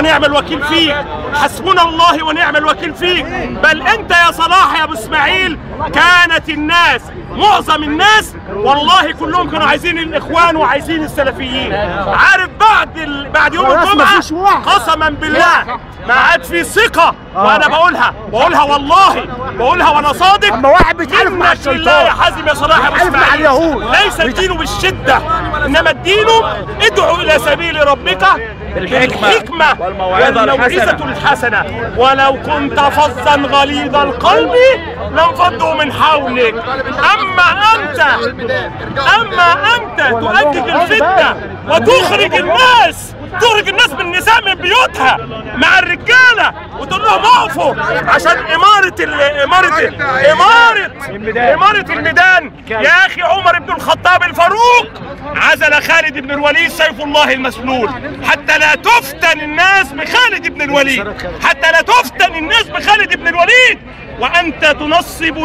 ونعم الوكيل فيك، حسبنا الله ونعم الوكيل فيك. بل انت يا صلاح يا ابو اسماعيل كانت الناس معظم الناس والله كلهم كانوا عايزين الاخوان وعايزين السلفيين. عارف بعد يوم الجمعه قسما بالله ما عاد في ثقه، وانا بقولها والله وانا صادق. اما واحد بيتحالف مع الشيطان بالله يا حازم يا صلاح يا ابو اسماعيل، ليس الدين بالشده انما الدين ادعو الى سبيل ربك بالحكمه والموعظه الحسنه ولو كنت فظا غليظ القلب لانفضوا من حولك. اما انت تؤجج الفتنه وتخرج الناس من النساء من بيوتها مع الرجاله وتقول لهم اقفوا عشان إمارة الميدان. يا أخي عمر بن الخطاب الفاروق عزل خالد بن الوليد سيف الله المسلول حتى لا تفتن الناس بخالد بن الوليد، وأنت تنصب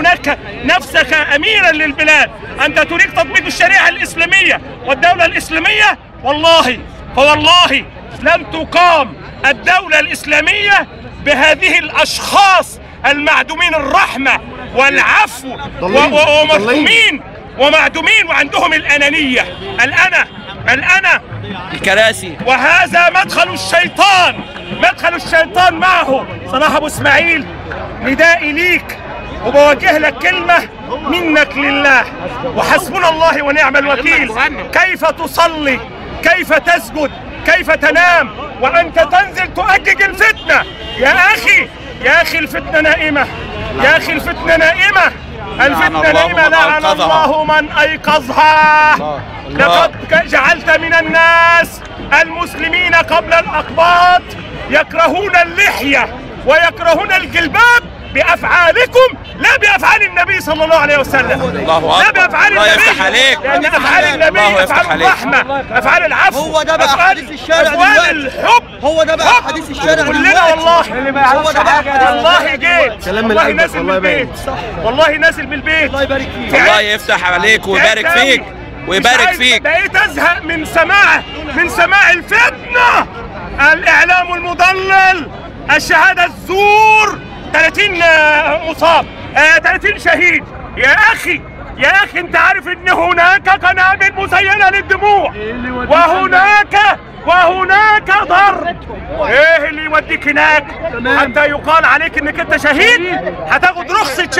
نفسك أميرا للبلاد. أنت تريد تطبيق الشريعة الإسلامية والدولة الإسلامية. فوالله لن تقام الدولة الإسلامية بهذه الأشخاص المعدومين الرحمة والعفو ومرحومين ومعدومين وعندهم الأنانية الأنا الكراسي. وهذا مدخل الشيطان معه. صلاح أبو إسماعيل ندائي ليك وبوجه لك كلمة منك لله، وحسبنا الله ونعم الوكيل. كيف تصلي، كيف تسجد، كيف تنام وأنت تنزل تؤجج الفتنة؟ يا أخي الفتنة نائمة، لعن الله من أيقظها. لقد جعلت من الناس المسلمين قبل الأقباط يكرهون اللحية ويكرهون الجلباب بأفعالكم لا بأفعال النبي صلى الله عليه وسلم. لا بأفعال النبي، لأن أفعال النبي أفعال الرحمة، أفعال العفو، هو ده بقى حديث الشارع دلوقتي، الحب. هو ده بقى حديث الشارع كلنا والله جيت والله نازل من البيت، والله نازل من البيت. الله يبارك فيك، الله يفتح عليك ويبارك فيك ويبارك فيك. بقيت أزهق من سماع الفتنة، الإعلام المضلل، الشهادة الزور، 30 مصاب، 30 شهيد. يا أخي أنت عارف إن هناك قنابل مزينة للدموع وهناك ضرب. إيه اللي يوديك هناك حتى يقال عليك إنك أنت شهيد؟ هتاخد رخصة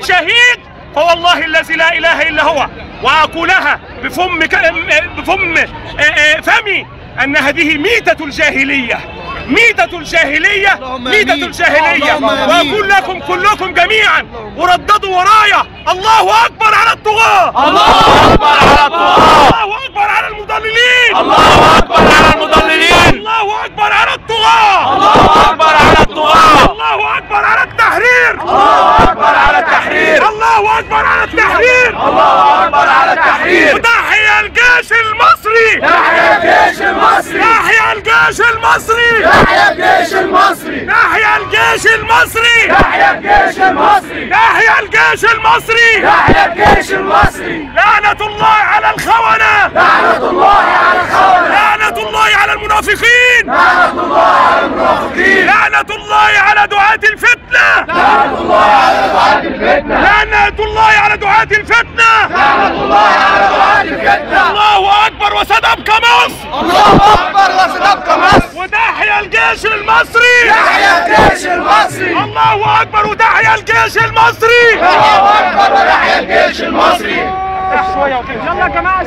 شهيد. فوالله الذي لا إله إلا هو وأقولها بفمي أن هذه ميتة الجاهلية. وأقول لكم كلكم جميعا ورددوا ورايا: الله أكبر على الطغاة، الله أكبر على الطغاة، الله أكبر على المضللين، الله أكبر على المضللين، الله أكبر على الطغاة، الله أكبر على الطغاة، الله أكبر على التحرير، الله أكبر على التحرير، الله أكبر على التحرير، الله أكبر على التحرير. وتحيا الجيش المصري، تحيا الجيش المصري، تحيا الجيش المصري، تحيا الجيش المصري، تحيا الجيش المصري، تحيا الجيش المصري، تحيا الجيش المصري، تحيا الجيش المصري. لعنة الله على الخونة، لعنة الله على الخونة، لعنة الله على المنافقين، لعنة الله على المنافقين، لعنة الله على دعاة الفتنة، لعنة الله على دعاة الفتنة، لعنة الله على دعاة الفتنة، لعنة الله على دعاة الفتنة. الله أكبر وستبقى مصر، الله أكبر وستبقى مصر. وتحيا الجيش المصري، تحيا الجيش المصري، الله أكبر وتحيا الجيش المصري، الله أكبر وتحيا الجيش المصري. شوية يلا يا جماعة.